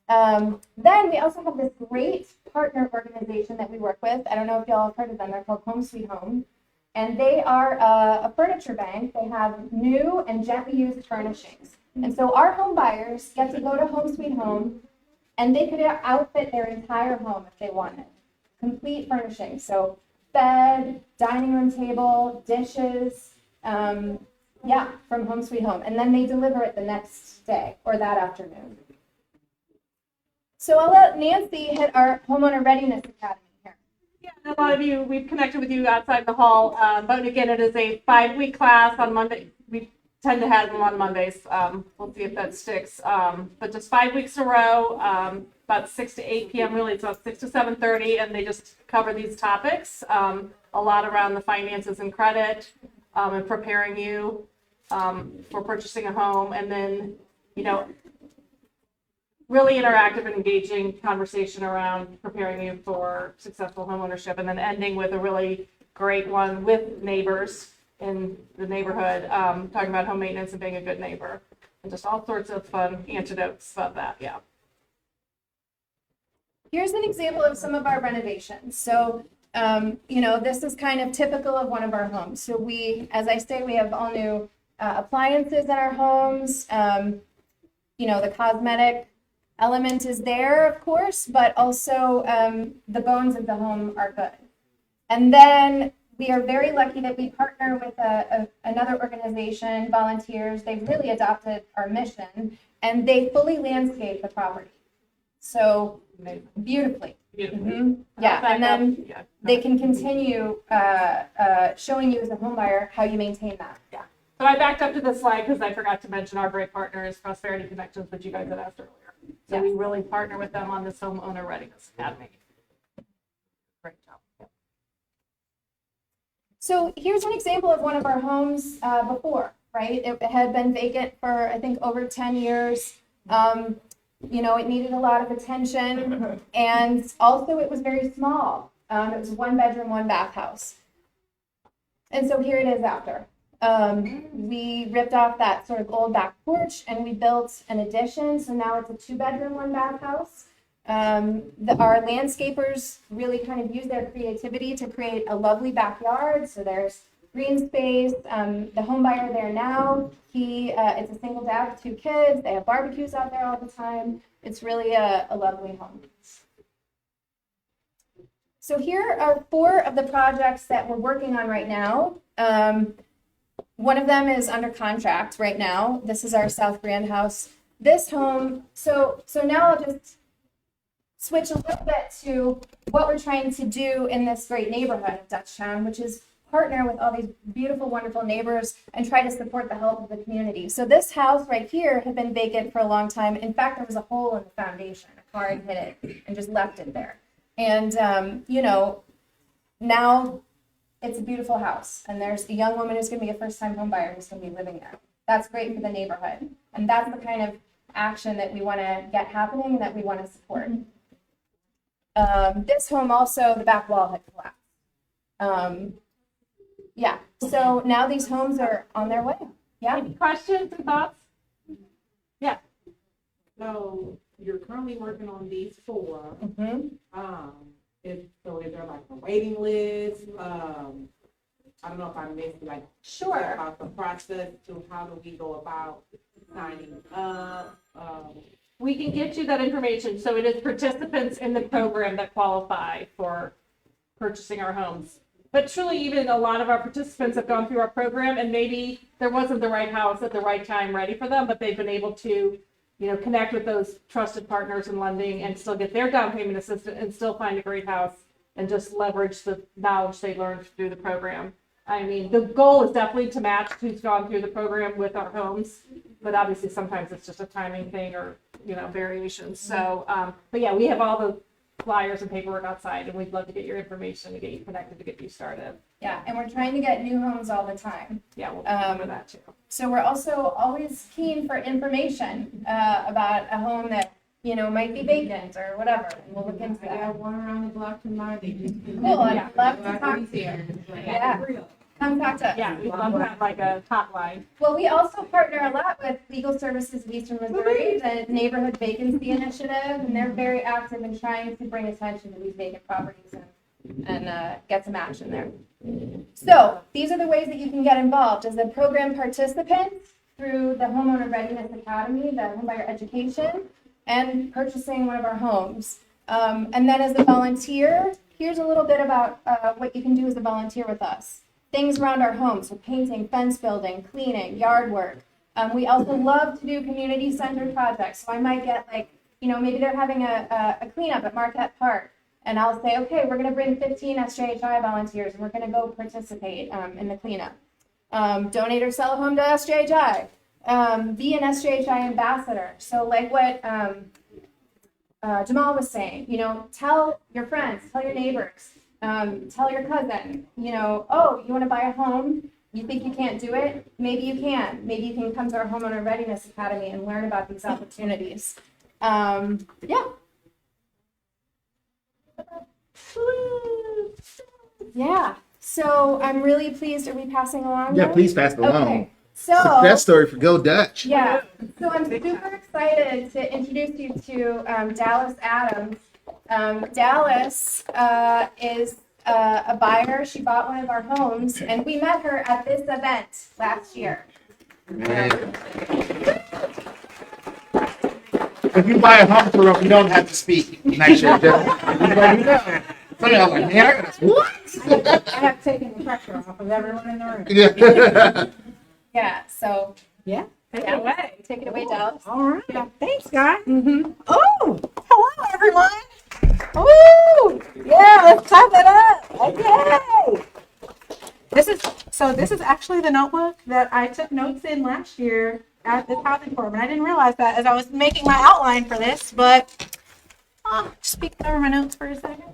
Then we also have this great partner organization that we work with. I don't know if y'all have heard of them. They're called Home Sweet Home. And they are a furniture bank. They have new and gently used furnishings. And so our home buyers get to go to Home Sweet Home, and they could outfit their entire home if they wanted. Complete furnishings. So bed, dining room table, dishes, yeah, from Home Sweet Home. And then they deliver it the next day or that afternoon. So I'll let Nancy hit our Homeowner Readiness Academy here. Yeah, and a lot of you, we've connected with you outside the hall, but again, it is a 5-week class on Monday. We tend to have them on Mondays. We'll see if that sticks. But just 5 weeks in a row, about 6 to 8 p.m. Really, it's about 6 to 7:30, and they just cover these topics. A lot around the finances and credit, and preparing you for purchasing a home, and then, you know, really interactive and engaging conversation around preparing you for successful homeownership, and then ending with a really great one with neighbors in the neighborhood, talking about home maintenance and being a good neighbor, and just all sorts of fun antidotes about that. Yeah. Here's an example of some of our renovations. So, this is kind of typical of one of our homes. So as I say, we have all new appliances in our homes. The cosmetic element is there, of course, but also the bones of the home are good. And then we are very lucky that we partner with another organization, volunteers. They've really adopted our mission, and they fully landscape the property. So beautifully. Mhm. Yeah, and then they can continue showing you as a home buyer how you maintain that. Yeah. So I backed up to this slide because I forgot to mention our great partner is Prosperity Connections, which you guys had asked earlier. So we really partner with them on this homeowner readiness academy. Great job. So here's an example of one of our homes before, right? It had been vacant for, I think, over 10 years. It needed a lot of attention, and also it was very small. It was a 1-bedroom, 1-bath house. And so here it is after. We ripped off that sort of old back porch and we built an addition. So now it's a 2-bedroom, 1-bath house. Our landscapers really kind of use their creativity to create a lovely backyard. So there's green space. The home buyer there now, it's a single dad with 2 kids. They have barbecues out there all the time. It's really a lovely home. So here are 4 of the projects that we're working on right now. One of them is under contract right now. This is our South Grand house. This home, so now I'll just switch a little bit to what we're trying to do in this great neighborhood of Dutchtown, which is partner with all these beautiful, wonderful neighbors and try to support the health of the community. So this house right here had been vacant for a long time. In fact, there was a hole in the foundation. A car had hit it and just left it there. And, now it's a beautiful house. And there's a young woman who's going to be a first-time home buyer who's going to be living there. That's great for the neighborhood. And that's the kind of action that we want to get happening and that we want to support. This home also, the back wall had collapsed. So now these homes are on their way. Yeah. Any questions or thoughts? Yeah. So you're currently working on these 4. Mm-hmm. Is there like a waiting list? I don't know if I missed Sure. about the process to how do we go about signing up? We can get you that information. So it is participants in the program that qualify for purchasing our homes. But truly, even a lot of our participants have gone through our program and maybe there wasn't the right house at the right time ready for them, but they've been able to, connect with those trusted partners in lending and still get their down payment assistance and still find a great house and just leverage the knowledge they learned through the program. I mean, the goal is definitely to match who's gone through the program with our homes, but obviously sometimes it's just a timing thing or, variations. So, but yeah, we have all the flyers and paperwork outside, and we'd love to get your information to get you connected to get you started. Yeah, and we're trying to get new homes all the time. Yeah, we'll cover that too. So we're also always keen for information about a home that might be vacant or whatever, and we'll look into I that. got one around the block tomorrow. They just Cool, I'd love to talk to you. Yeah. Come talk to us. Yeah, we'd love to have like a hotline. Well, we also partner a lot with Legal Services of Eastern Missouri, the Neighborhood Vacancy Initiative, and they're very active in trying to bring attention to these vacant properties and get some action there. So these are the ways that you can get involved as a program participant through the Homeowner Readiness Academy, the homebuyer education, and purchasing one of our homes. And then as a volunteer, here's a little bit about what you can do as a volunteer with us. Things around our homes, so painting, fence building, cleaning, yard work. We also love to do community-centered projects. So I might get maybe they're having a cleanup at Marquette Park. And I'll say, okay, we're going to bring 15 SJHI volunteers and we're going to go participate in the cleanup. Donate or sell a home to SJHI. Be an SJHI ambassador. So like what Jamal was saying, tell your friends, tell your neighbors, tell your cousin, oh, you want to buy a home? You think you can't do it? Maybe you can. Maybe you can come to our Homeowner Readiness Academy and learn about these opportunities. Yeah. So I'm really pleased. Are we passing along? Yeah, now? please pass it along. Okay. So Success story for Go Dutch. yeah. So I'm super excited to introduce you to Dallas Adams. Dallas is a buyer. She bought one of our homes, and we met her at this event last year. If you buy a home for them, you don't have to speak next year, Jeff. So yeah, I was like, man, I gotta what? I have taken the pressure off of everyone in the room. Yeah. Yeah, so Yeah, take it Yeah. away. take it away, Dallas. All right, thanks, guys. Mm-hmm. Oh, hello, everyone. Woo! Yeah, let's clap it up. Okay. This is actually the notebook that I took notes in last year at this housing forum, and I didn't realize that as I was making my outline for this, but just speaking over my notes for a second.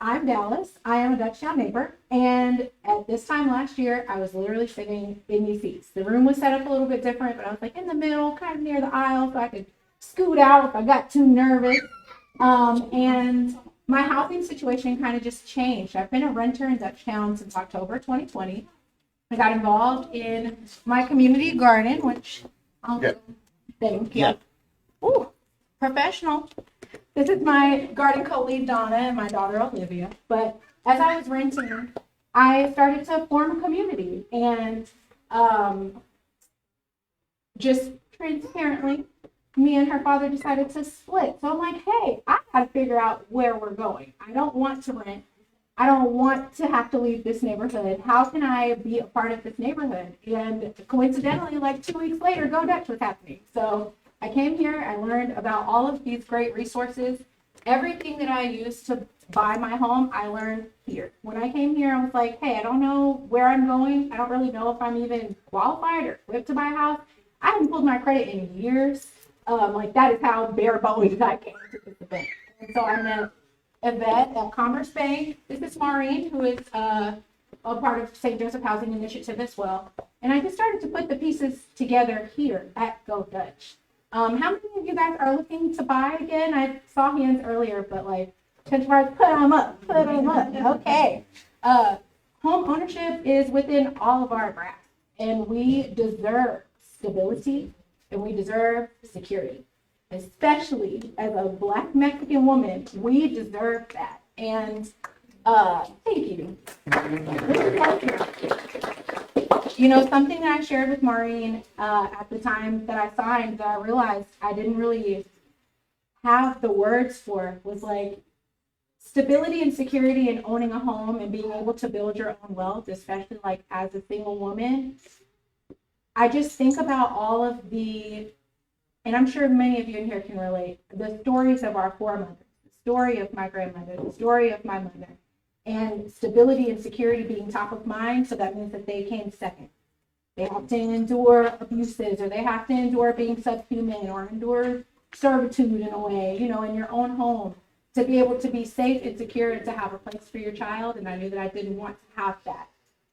I'm Dallas. I am a Dutchtown neighbor, and at this time last year, I was literally sitting in these seats. The room was set up a little bit different, but I was like in the middle, kind of near the aisle, so I could scoot out if I got too nervous. And my housing situation kind of just changed. I've been a renter in Dutchtown since October 2020. I got involved in my community garden, which I'll thank you. Ooh, professional. This is my garden co-lead, Donna, and my daughter, Olivia. But as I was renting, I started to form a community. And just transparently, me and her father decided to split. So I'm like, hey, I got to figure out where we're going. I don't want to rent. I don't want to have to leave this neighborhood. How can I be a part of this neighborhood? And coincidentally, like 2 weeks later, Go Dutch was happening. So I came here, I learned about all of these great resources. Everything that I used to buy my home, I learned here. When I came here, I was like, hey, I don't know where I'm going. I don't really know if I'm even qualified or equipped to buy a house. I haven't pulled my credit in years. Like that is how bare bones I came to this event. And so I met Yvette at Commerce Bank. This is Maureen, who is a part of St. Joseph Housing Initiative as well. And I just started to put the pieces together here at Go Dutch. How many of you guys are looking to buy again? I saw hands earlier, but like, put them up. Okay. Home ownership is within all of our grasp, and we deserve stability and we deserve security. Especially as a Black Mexican woman, we deserve that. And thank you. You know, something that I shared with Maureen at the time that I signed that I realized I didn't really have the words for was like stability and security in owning a home and being able to build your own wealth, especially like as a single woman. I just think about all of the, and I'm sure many of you in here can relate, the stories of our foremothers, the story of my grandmother, the story of my mother, and stability and security being top of mind. So that means that they came second. They have to endure abuses, or they have to endure being subhuman, or endure servitude in a way, you know, in your own home, to be able to be safe and secure and to have a place for your child. And I knew that I didn't want to have that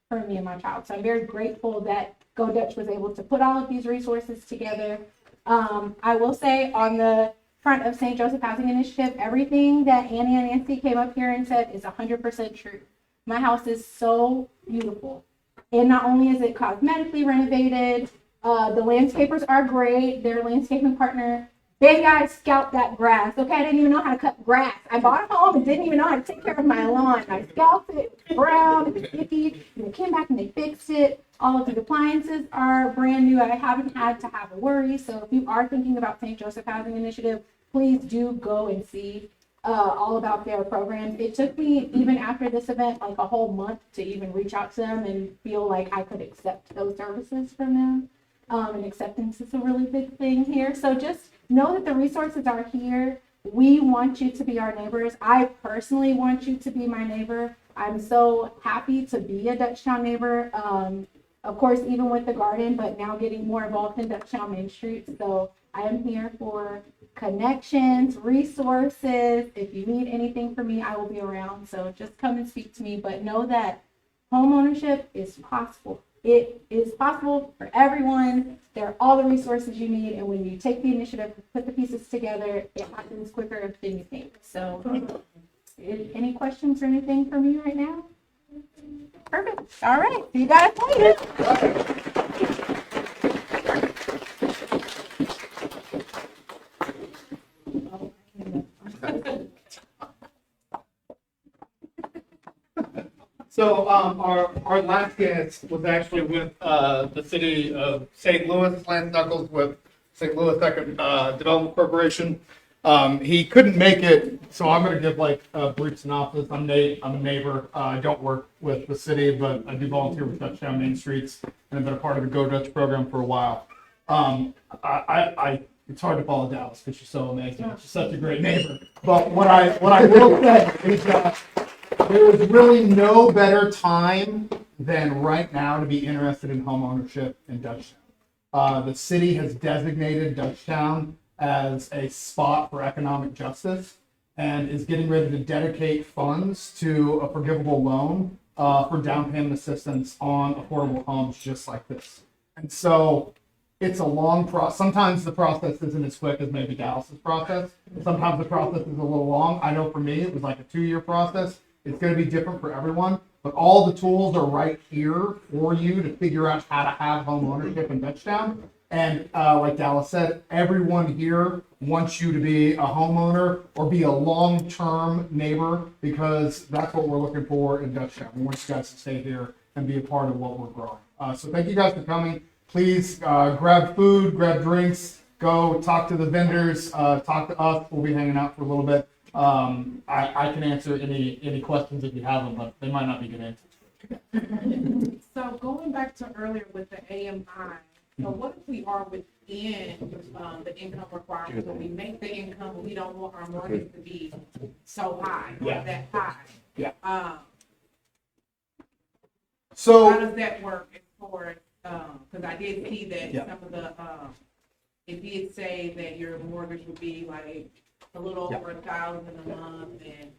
for me and my child. So I'm very grateful that Go Dutch was able to put all of these resources together. I will say on the front of St. Joseph Housing Initiative, everything that Annie and Nancy came up here and said is 100% true. My house is so beautiful. And not only is it cosmetically renovated, the landscapers are great. Their landscaping partner, baby, I scalped that grass. Okay, I didn't even know how to cut grass. I bought a home and didn't even know how to take care of my lawn. I scalped it, it was brown, it was icky, and they came back and they fixed it. All of the appliances are brand new. I haven't had to have a worry. So if you are thinking about St. Joseph Housing Initiative, please do go and see all about their programs. It took me, even after this event, like a whole month to even reach out to them and feel like I could accept those services from them. And acceptance is a really big thing here. So just know that the resources are here. We want you to be our neighbors. I personally want you to be my neighbor. I'm so happy to be a Dutchtown neighbor. Of course, even with the garden, but now getting more involved in Dutchtown Main Streets. So I am here for connections, resources. If you need anything from me, I will be around. So just come and speak to me. But know that home ownership is possible. It is possible for everyone. There are all the resources you need. And when you take the initiative, put the pieces together, it happens quicker than you think. So any questions or anything for me right now? Perfect. All right. See you guys later. So our last guest was actually with the city of St. Louis, Lance Knuckles with St. Louis Development Corporation. He couldn't make it, so I'm going to give like a brief synopsis. I'm Nate. I'm a neighbor. I don't work with the city, but I do volunteer with Dutchtown Main Streets, and I've been a part of the Go Dutch program for a while. It's hard to follow Dallas because she's so amazing. She's such a great neighbor. But what I will say is that there is really no better time than right now to be interested in home ownership in Dutchtown. The city has designated Dutchtown as a spot for economic justice and is getting ready to dedicate funds to a forgivable loan for down payment assistance on affordable homes just like this. And so it's a long process. Sometimes the process isn't as quick as maybe Dallas's process. Sometimes the process is a little long. I know for me, it was like a 2-year process. It's going to be different for everyone, but all the tools are right here for you to figure out how to have home ownership in Dutchtown. And like Dallas said, everyone here wants you to be a homeowner or be a long-term neighbor because that's what we're looking for in Dutchtown. We want you guys to stay here and be a part of what we're growing. So thank you guys for coming. Please grab food, grab drinks, go talk to the vendors, talk to us. We'll be hanging out for a little bit. I can answer any questions if you have them, but they might not be good answers. So going back to earlier with the AMI, so what if we are within the income requirements, so we make the income, but we don't want our mortgage to be so high, or that high? Yeah. How So does that work as far as, because I did see that Yeah. some of the, it did say that your mortgage would be like a little over $1,000 a month, and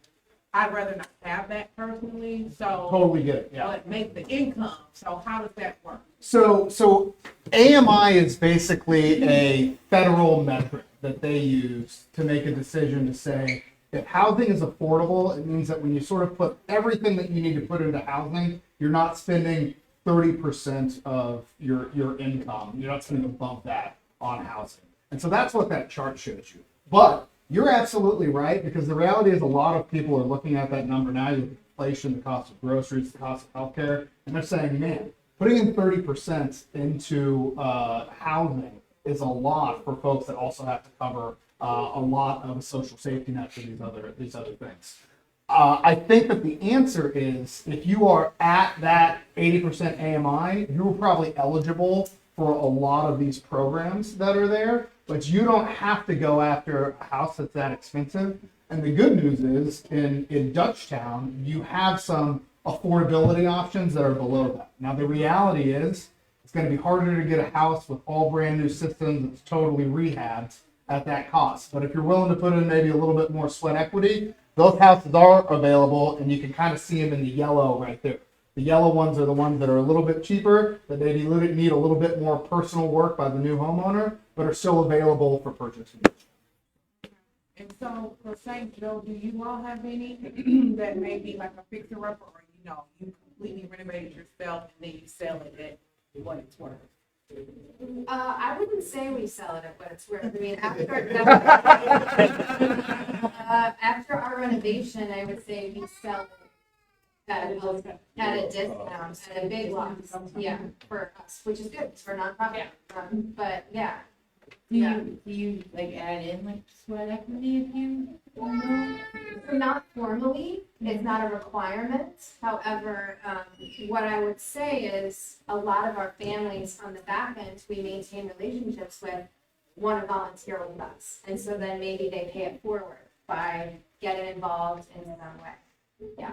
I'd rather not have that personally, so. totally get it. Yeah. But make the income, so how does that work? So AMI is basically a federal metric that they use to make a decision to say if housing is affordable, it means that when you sort of put everything that you need to put into housing, you're not spending 30% of your income. You're not spending above that on housing. And so that's what that chart shows you. But you're absolutely right, because the reality is a lot of people are looking at that number now, with inflation, the cost of groceries, the cost of healthcare, and they're saying, man, putting in 30% into housing is a lot for folks that also have to cover a lot of social safety net for these other things. I think that the answer is if you are at that 80% AMI, you're probably eligible for a lot of these programs that are there, but you don't have to go after a house that's that expensive. And the good news is in Dutchtown, you have some affordability options that are below that. Now, the reality is it's going to be harder to get a house with all brand new systems that's totally rehabbed at that cost. But if you're willing to put in maybe a little bit more sweat equity, those houses are available, and you can kind of see them in the yellow right there. The yellow ones are the ones that are a little bit cheaper, that maybe need a little bit more personal work by the new homeowner, but are still available for purchase. And so for St. Joe, do you all have any that may be like a fixer-upper, or you completely renovate yourself and then you sell it at what it's worth? I wouldn't say we sell it at what it's worth. I mean, after our renovation, I would say we sell it at a discount, at a big loss. Yeah, for us, which is good, it's for nonprofit. But yeah. Do you like add in like sweat equity if you want to? Not formally, it's not a requirement. However, what I would say is a lot of our families on the back end, we maintain relationships with, want to volunteer with us. And so then maybe they pay it forward by getting involved in some way. Yeah.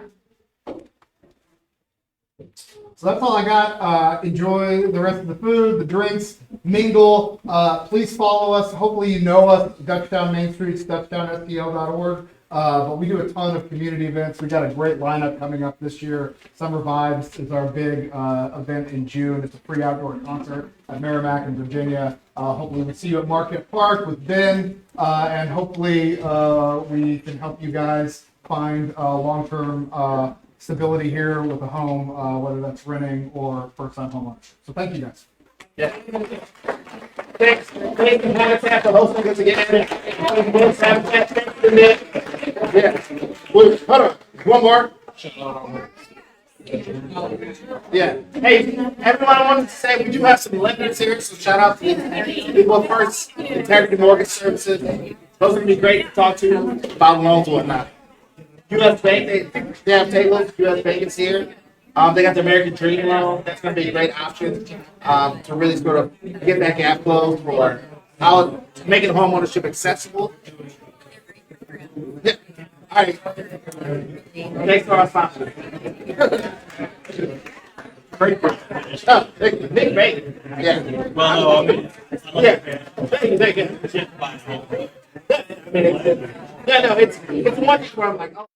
So that's all I got. Enjoy the rest of the food, the drinks, mingle. Please follow us. Hopefully you know us, Dutchtown Main Streets, DutchtownSTL.org. But we do a ton of community events. We got a great lineup coming up this year. Summer Vibes is our big event in June. It's a free outdoor concert at Merrimack in Virginia. Hopefully we see you at Market Park with Ben, and hopefully we can help you guys find long-term stability here with a home, whether that's renting or first-time home ownership. So thank you guys. Yeah. Thanks to Habitat for hosting us again. Yeah. Wait, hold on. One more. Yeah. Hey, everyone, I wanted to say we do have some lenders here, so shout out to the people first, Integrity Mortgage Services. Those are gonna be great to talk to about loans and whatnot. US Bank, they have tables. US Bank is here. They got the American Dream loan. That's gonna be a great option to really sort of get that gap closed for how making homeownership accessible. Yeah. All right. Thanks for our sponsor. Great. Oh, big bacon. Yeah. Well, no, Yeah. Thank you. Yeah, no, it's one thing where I'm like, oh.